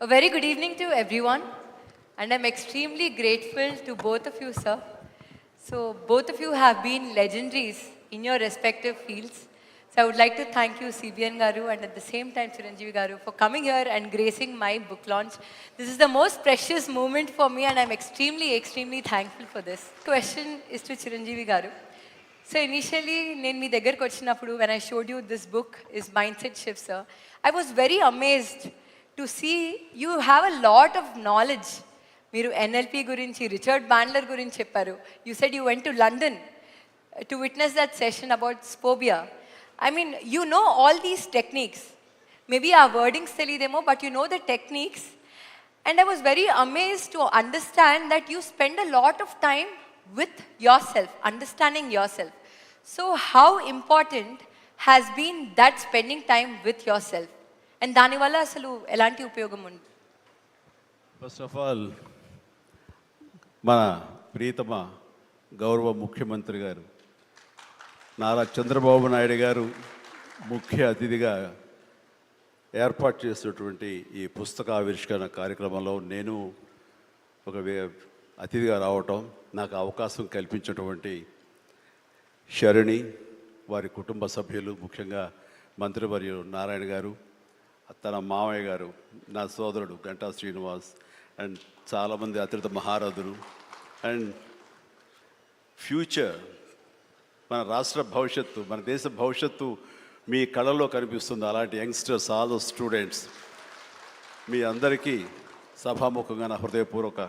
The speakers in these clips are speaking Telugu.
A very good evening to everyone, and I'm extremely grateful to both of you, sir. So, both of you have been legendaries in your respective fields. So, I would like to thank you, CBN Garu, and at the same time, Chiranjeevi Garu, for coming here and gracing my book launch. This is the most precious moment for me, and I'm extremely thankful for this. Question is to Chiranjeevi Garu. So initially, నేను మీ దగ్గరకు వచ్చినప్పుడు when I showed you this book is Mindset Shift, sir, I was very amazed to see you have a lot of knowledge. మీరు NLP గురించి, రిచర్డ్ బ్యాండ్లర్ గురించి చెప్పారు. You said you went to London to witness that session about Spobia. I mean, you know all these techniques. Maybe our wordings తెలియదేమో, but you know the techniques. And I was very amazed to understand that you spend a lot of time with yourself, understanding yourself. So how important has been that spending time with yourself? And దానివల్ల అసలు ఎలాంటి ఉపయోగం ఉంది? ఫస్ట్ ఆఫ్ ఆల్ మన ప్రియతమ గౌరవ ముఖ్యమంత్రి గారు నారా చంద్రబాబు నాయుడు గారు ముఖ్య అతిథిగా ఏర్పాటు చేసినటువంటి ఈ పుస్తక ఆవిష్కరణ కార్యక్రమంలో నేను ఒక అతిథిగా రావటం, నాకు అవకాశం కల్పించినటువంటి శరణి, వారి కుటుంబ సభ్యులు, ముఖ్యంగా మంత్రివర్యులు నారాయణ గారు, తన మామయ్య గారు, నా సోదరుడు గంటా శ్రీనివాస్, అండ్ చాలామంది అతిథి మహారథులు, అండ్ ఫ్యూచర్ మన రాష్ట్ర భవిష్యత్తు, మన దేశ భవిష్యత్తు మీ కళలో కనిపిస్తుంది. అలాంటి యంగ్స్టర్స్, ఆల్ స్టూడెంట్స్, మీ అందరికీ సభాముఖంగా నా హృదయపూర్వక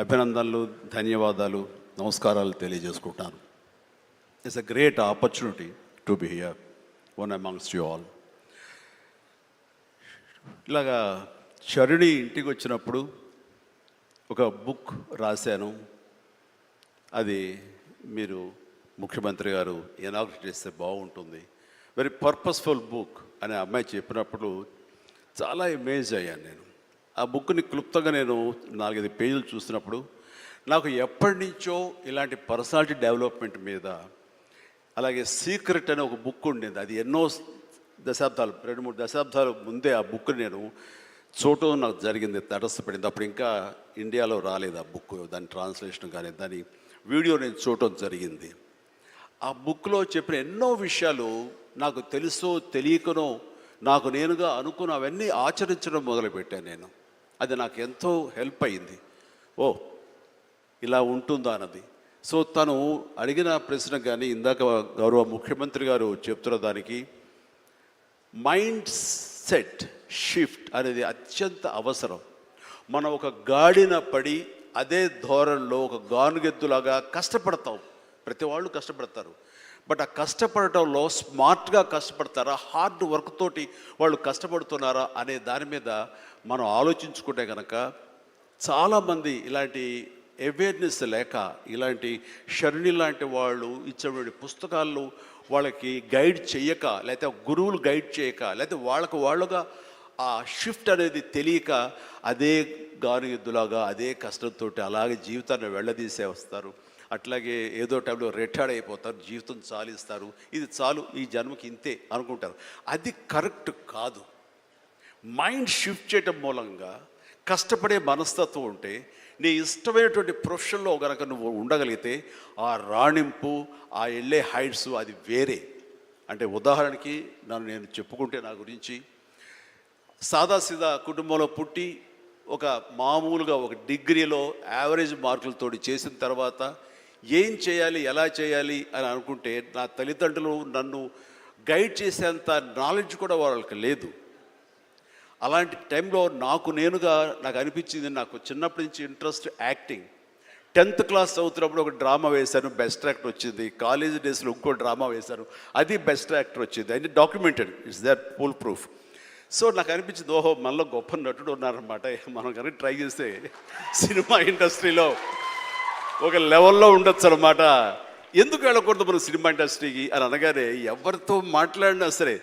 అభినందనలు, ధన్యవాదాలు, నమస్కారాలు తెలియజేసుకుంటాను. It's a great opportunity to be here one amongst you all. ఇలాగా శరణి ఇంటికి వచ్చినప్పుడు ఒక బుక్ రాశాను. అది మీరు ముఖ్యమంత్రి గారు ఇనాగ్రేట్ చేస్తే బాగుంటుంది, వెరీ పర్పస్ఫుల్ బుక్ అని అమ్మాయి చెప్పినప్పుడు చాలా అమేజ్ అయ్యాను నేను. ఆ బుక్ని క్లుప్తంగా నేను 4-5 పేజీలు చూసినప్పుడు నాకు ఎప్పటి నుంచో ఇలాంటి పర్సనాలిటీ డెవలప్మెంట్ మీద, అలాగే సీక్రెట్ అనే ఒక బుక్ ఉండేది. అది ఎన్నో దశాబ్దాలు, 2-3 దశాబ్దాల ముందే ఆ బుక్ నేను చూడటం నాకు జరిగింది, తటస్థపడింది. అప్పుడు ఇంకా ఇండియాలో రాలేదు ఆ బుక్, దాని ట్రాన్స్లేషన్ కానీ దాని వీడియో నేను చూడటం జరిగింది. ఆ బుక్లో చెప్పిన ఎన్నో విషయాలు నాకు తెలుసో తెలియకనో నాకు నేనుగా అనుకున్న అవన్నీ ఆచరించడం మొదలుపెట్టాను నేను. అది నాకు ఎంతో హెల్ప్ అయింది. ఓ ఇలా ఉంటుందా అన్నది. సో తను అడిగిన ప్రశ్న కానీ ఇందాక గౌరవ ముఖ్యమంత్రి గారు చెప్తున్న దానికి మైండ్ సెట్ షిఫ్ట్ అనేది అత్యంత అవసరం. మనం ఒక గాడిన పడి అదే ధోరణిలో ఒక గానుగెద్దులాగా కష్టపడతాం. ప్రతి వాళ్ళు కష్టపడతారు, బట్ ఆ కష్టపడటంలో స్మార్ట్గా కష్టపడతారా, హార్డ్ వర్క్ తోటి వాళ్ళు కష్టపడుతున్నారా అనే దాని మీద మనం ఆలోచించుకుంటే కనుక చాలామంది ఇలాంటి అవేర్నెస్ లేక, ఇలాంటి శరణి లాంటి వాళ్ళు ఇచ్చినటువంటి పుస్తకాలు వాళ్ళకి గైడ్ చేయక, లేకపోతే గురువులు గైడ్ చేయక, లేకపోతే వాళ్ళుగా ఆ షిఫ్ట్ అనేది తెలియక అదే గానుగెద్దులాగా అదే కష్టంతో అలాగే జీవితాన్ని వెళ్ళదీసే వస్తారు. అట్లాగే ఏదో టైంలో రిటైర్డ్ అయిపోతారు, జీవితం చాలిస్తారు, ఇది చాలు ఈ జన్మకి ఇంతే అనుకుంటారు. అది కరెక్ట్ కాదు. మైండ్ షిఫ్ట్ చేయటం మూలంగా కష్టపడే మనస్తత్వం ఉంటే, నీ ఇష్టమైనటువంటి ప్రొఫెషన్లో కనుక నువ్వు ఉండగలిగితే ఆ రాణింపు, ఆ వెళ్ళే హైట్స్ అది వేరే. అంటే ఉదాహరణకి నేను చెప్పుకుంటే, నా గురించి సాదాసీదా కుటుంబంలో పుట్టి ఒక మామూలుగా ఒక డిగ్రీలో యావరేజ్ మార్కులతో చేసిన తర్వాత ఏం చేయాలి, ఎలా చేయాలి అని అనుకుంటే నా తల్లిదండ్రులు నన్ను గైడ్ చేసేంత నాలెడ్జ్ కూడా వాళ్ళకి లేదు. అలాంటి టైంలో నాకు అనిపించింది, నాకు చిన్నప్పటి నుంచి ఇంట్రెస్ట్ యాక్టింగ్. 10th క్లాస్ చదువుతున్నప్పుడు ఒక డ్రామా వేశాను, బెస్ట్ యాక్టర్ వచ్చింది. కాలేజ్ డేస్లో ఇంకో డ్రామా వేశాను, అది బెస్ట్ యాక్టర్ వచ్చింది. అది documented, it's that full proof. So నాకు అనిపించింది, ఓహో మనలో గొప్ప నటుడు ఉన్నారనమాట, మనం కనుక ట్రై చేస్తే సినిమా ఇండస్ట్రీలో ఒక లెవెల్లో ఉండొచ్చు అనమాట. ఎందుకు వెళ్ళకూడదు మనం సినిమా ఇండస్ట్రీకి అని అనగానే ఎవరితో మాట్లాడినా సరే,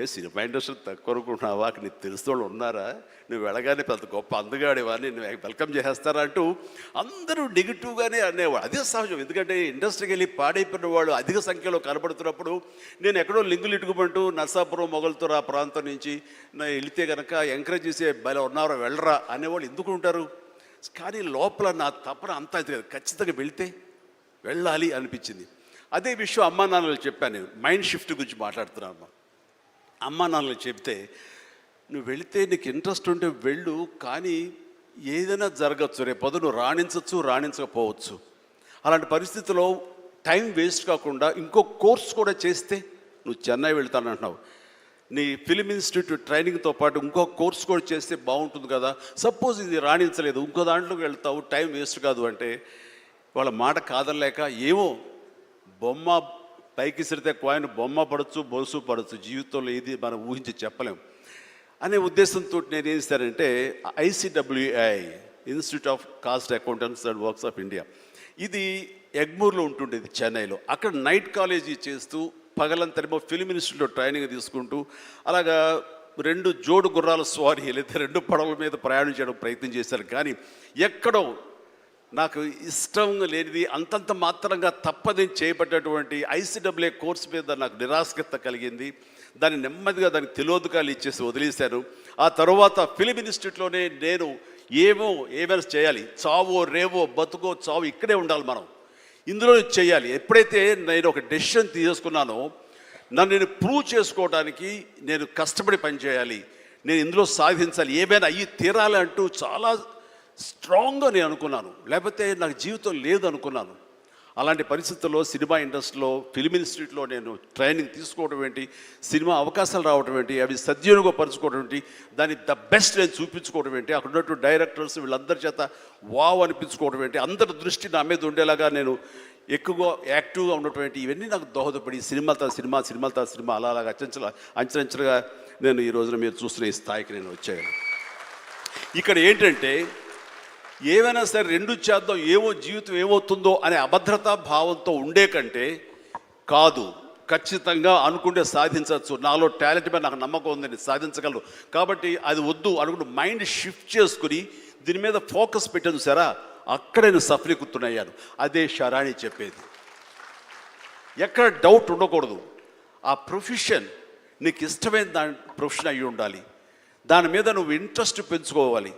ఏ సినిమా ఇండస్ట్రీ తక్కువ అనుకుంటున్నావా, అక్కడ నీకు తెలిసిన వాళ్ళు ఉన్నారా, నువ్వు వెళ్ళగానే పెద్ద గొప్ప అందగాడివా, నేను వెల్కమ్ చేసేస్తారా అంటూ అందరూ నెగిటివ్గానే అనేవాడు. అదే సహజం, ఎందుకంటే ఇండస్ట్రీకి వెళ్ళి పాడైపోయిన వాళ్ళు అధిక సంఖ్యలో కనబడుతున్నప్పుడు నేను ఎక్కడో లింగులు ఇటుకుమంటూ నర్సాపురం మొగల్తూరు ఆ ప్రాంతం నుంచి వెళితే కనుక ఎంకరేజ్ చేసే భలే ఉన్నారో వెళ్ళరా అనేవాళ్ళు ఎందుకు ఉంటారు. కానీ లోపల నా తపన అంతా ఇది కదా, ఖచ్చితంగా వెళితే వెళ్ళాలి అనిపించింది. అదే విషయం అమ్మా నాన్నలు చెప్పాను. నేను మైండ్ షిఫ్ట్ గురించి మాట్లాడుతున్నాను. అమ్మా నాన్నలు చెప్తే నువ్వు వెళితే నీకు ఇంట్రెస్ట్ ఉంటే వెళ్ళు, కానీ ఏదైనా జరగచ్చు, రేపు నువ్వు రాణించవచ్చు రాణించకపోవచ్చు. అలాంటి పరిస్థితిలో టైం వేస్ట్ కాకుండా ఇంకో కోర్స్ కూడా చేస్తే, నువ్వు చెన్నై వెళ్తానంటున్నావు, నీ ఫిలిం ఇన్స్టిట్యూట్ ట్రైనింగ్తో పాటు ఇంకో కోర్స్ కూడా చేస్తే బాగుంటుంది కదా. సపోజ్ ఇది రాణించలేదు, ఇంకో దాంట్లోకి వెళ్తావు, టైం వేస్ట్ కాదు అంటే వాళ్ళ మాట కాదనలేక ఏమో బొమ్మ పైకి సిరితే కాయిన్ బొమ్మ పడవచ్చు, బొలుసు పడవచ్చు, జీవితంలో ఏది మనం ఊహించి చెప్పలేం అనే ఉద్దేశంతో నేను ఏం చేశానంటే ICWI institute of cost accountants and works of India, ఇది ఎగ్మూర్లో ఉంటుండేది చెన్నైలో. అక్కడ నైట్ కాలేజీ చేస్తూ పగలంతరేమో ఫిలిం ఇన్స్టిట్యూట్లో ట్రైనింగ్ తీసుకుంటూ అలాగా 2 జోడు గుర్రాల స్వారీ లేదా 2 పడవల మీద ప్రయాణం చేయడం ప్రయత్నం చేశాను. కానీ ఎక్కడో నాకు ఇష్టం లేనిది అంతంత మాత్రంగా తప్పదని చేయబడ్డటువంటి ICWA కోర్స్ మీద నాకు నిరాశక్త కలిగింది. దాన్ని నెమ్మదిగా దానికి తెలియదుకాలు ఇచ్చేసి వదిలేశాను. ఆ తర్వాత ఫిలిం ఇన్స్టిట్యూట్లోనే నేను ఏమైనా చేయాలి, చావో రేవో బతుకో చావు ఇక్కడే ఉండాలి, మనం ఇందులో చేయాలి. ఎప్పుడైతే నేను ఒక డెసిషన్ తీసుకున్నానో నన్ను నేను ప్రూవ్ చేసుకోవడానికి నేను కష్టపడి పనిచేయాలి, నేను ఇందులో సాధించాలి, ఏమైనా అయ్యి తీరాలి అంటూ చాలా స్ట్రాంగ్గా నేను అనుకున్నాను. లేకపోతే నాకు జీవితం లేదు అనుకున్నాను. అలాంటి పరిస్థితుల్లో సినిమా ఇండస్ట్రీలో ఫిలిం ఇన్స్టిట్యూట్లో నేను ట్రైనింగ్ తీసుకోవడం ఏంటి, సినిమా అవకాశాలు రావడం ఏంటి, అవి సద్వినియోగపరచుకోవడం ఏంటి, దాన్ని ద బెస్ట్ నేను చూపించుకోవడం ఏంటి, అక్కడ ఉన్నటువంటి డైరెక్టర్స్ వీళ్ళందరి చేత వావ్ అనిపించుకోవడం ఏంటి, అందరి దృష్టి నా మీద ఉండేలాగా నేను ఎక్కువగా యాక్టివ్గా ఉన్నటువంటి ఇవన్నీ నాకు దోహదపడి సినిమా అలాగా అంచెలంచెలుగా నేను ఈ రోజున మీరు చూస్తున్న ఈ స్థాయికి నేను వచ్చాను. ఇక్కడ ఏంటంటే ఏమైనా సరే 2 చేద్దాం, జీవితం ఏమవుతుందో అనే అభద్రతా భావంతో ఉండే కంటే కాదు, ఖచ్చితంగా అనుకుంటే సాధించవచ్చు, నాలో టాలెంట్ మీద నాకు నమ్మకం ఉందని సాధించగలరు, కాబట్టి అది వద్దు అనుకుంటూ మైండ్ షిఫ్ట్ చేసుకుని దీని మీద ఫోకస్ పెట్టాను సరే, అక్కడ నేను సఫలీకృతునయ్యాను. అదే శరాణి చెప్పేది. ఎక్కడ డౌట్ ఉండకూడదు. ఆ ప్రొఫెషన్ నీకు ఇష్టమైన ప్రొఫెషన్ అయ్యి ఉండాలి, దాని మీద నువ్వు ఇంట్రెస్ట్ పెంచుకోవాలి,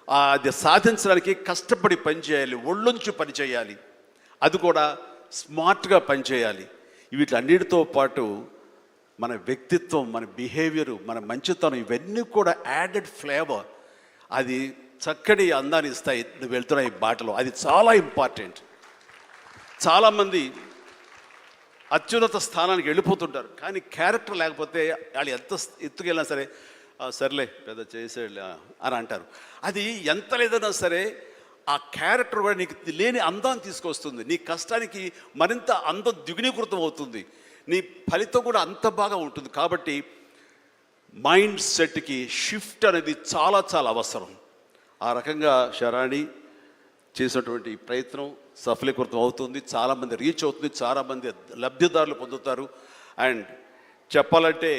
అది సాధించడానికి కష్టపడి పనిచేయాలి, ఒళ్ళొంచి పనిచేయాలి, అది కూడా స్మార్ట్గా పనిచేయాలి. వీటన్నిటితో పాటు మన వ్యక్తిత్వం, మన బిహేవియరు, మన మంచితనం, ఇవన్నీ కూడా యాడెడ్ ఫ్లేవర్, అది చక్కటి అందాన్ని ఇస్తాయి నువ్వు వెళ్తున్న ఈ బాటలో. అది చాలా ఇంపార్టెంట్. చాలామంది అత్యున్నత స్థానానికి వెళ్ళిపోతుంటారు, కానీ క్యారెక్టర్ లేకపోతే వాళ్ళు ఎంత ఎత్తుకెళ్ళినా సరే సర్లే పెద్ద చేసేళ్ళ అని అంటారు. అది ఎంత లేదన్నా సరే ఆ క్యారెక్టర్ కూడా నీకు లేని అందాన్ని తీసుకొస్తుంది, నీ కష్టానికి మరింత అందం ద్విగుణీకృతం అవుతుంది, నీ ఫలితం కూడా అంత బాగా ఉంటుంది. కాబట్టి మైండ్ సెట్కి షిఫ్ట్ అనేది చాలా చాలా అవసరం. ఆ రకంగా శరాణి చేసినటువంటి ప్రయత్నం సఫలీకృతం అవుతుంది, చాలామంది రీచ్ అవుతుంది, చాలామంది లబ్ధిదారులు పొందుతారు. అండ్ చెప్పాలంటే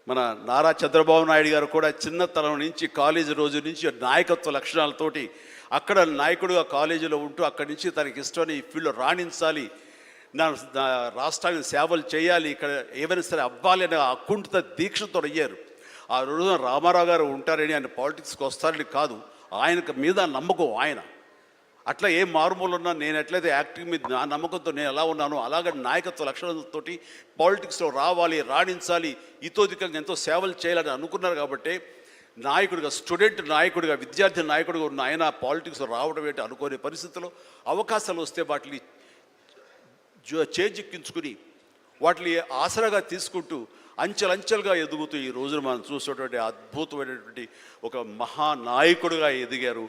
మన నారా చంద్రబాబు నాయుడు గారు కూడా చిన్నతనం నుంచి కాలేజీ రోజు నుంచి నాయకత్వ లక్షణాలతోటి అక్కడ నాయకుడుగా కాలేజీలో ఉంటూ అక్కడి నుంచి తనకి ఇష్టమైన ఈ ఫీల్డ్లో రాణించాలి, నా రాష్ట్రానికి సేవలు చేయాలి, ఇక్కడ ఏమైనా సరే అవ్వాలి అనే అకుంఠిత దీక్షతో అయ్యారు. ఆ రోజున రామారావు గారు ఉంటారని ఆయన పాలిటిక్స్కి వస్తారని కాదు, ఆయనకు మీద నమ్మకం. ఆయన అట్లా ఏ మారుమూలు ఉన్నా నేను ఎట్లయితే యాక్టింగ్ మీద నా నమ్మకంతో నేను ఎలా ఉన్నానో అలాగే నాయకత్వ లక్షణాలతోటి పాలిటిక్స్లో రావాలి, రాణించాలి, ఇతోధికంగా ఎంతో సేవలు చేయాలని అనుకున్నారు. కాబట్టి నాయకుడిగా, స్టూడెంట్ నాయకుడిగా, విద్యార్థి నాయకుడిగా ఉన్న ఆయన పాలిటిక్స్లో రావడం ఏంటి అనుకోని పరిస్థితుల్లో అవకాశాలు వస్తే వాటిని చేజిక్కించుకుని వాటిని ఆసరాగా తీసుకుంటూ అంచెలంచెలుగా ఎదుగుతూ ఈ రోజున మనం చూసేటువంటి అద్భుతమైనటువంటి ఒక మహానాయకుడిగా ఎదిగారు.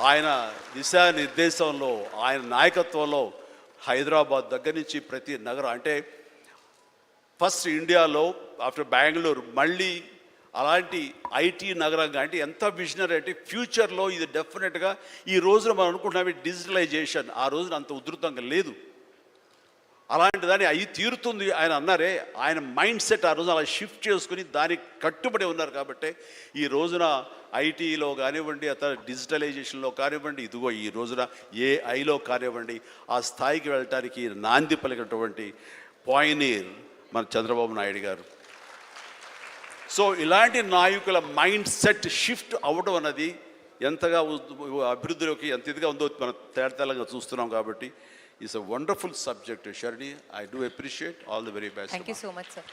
ఆయన దిశానిర్దేశంలో, ఆయన నాయకత్వంలో హైదరాబాద్ దగ్గర నుంచి ప్రతి నగరం, అంటే ఫస్ట్ ఇండియాలో ఆఫ్టర్ బెంగళూరు మళ్ళీ అలాంటి ఐటీ నగరంగా, అంటే ఎంత విజనరీ అంటే ఫ్యూచర్లో ఇది డెఫినెట్గా ఈ రోజున మనం అనుకుంటున్నాం డిజిటలైజేషన్, ఆ రోజున అంత ఉధృతంగా లేదు. అలాంటి దాన్ని అయి తీరుతుంది ఆయన అన్నారే, ఆయన మైండ్ సెట్ ఆ రోజు అలా షిఫ్ట్ చేసుకుని దానికి కట్టుబడి ఉన్నారు కాబట్టి ఈ రోజున ఐటీలో కానివ్వండి, అతను డిజిటలైజేషన్లో కానివ్వండి, ఇదిగో ఈ రోజున ఏఐలో కానివ్వండి, ఆ స్థాయికి వెళ్ళటానికి నాంది పలికినటువంటి పాయనీర్ మన చంద్రబాబు నాయుడు గారు. సో ఇలాంటి నాయకుల మైండ్ సెట్ షిఫ్ట్ అవ్వడం అన్నది ఎంతగా అభివృద్ధిలోకి ఎంత ఇదిగా ఉందో మనం తేటతెల్లంగా చూస్తున్నాం కాబట్టి it's a wonderful subject. Sharani, I do appreciate. All the very best. Thank you so much, sir.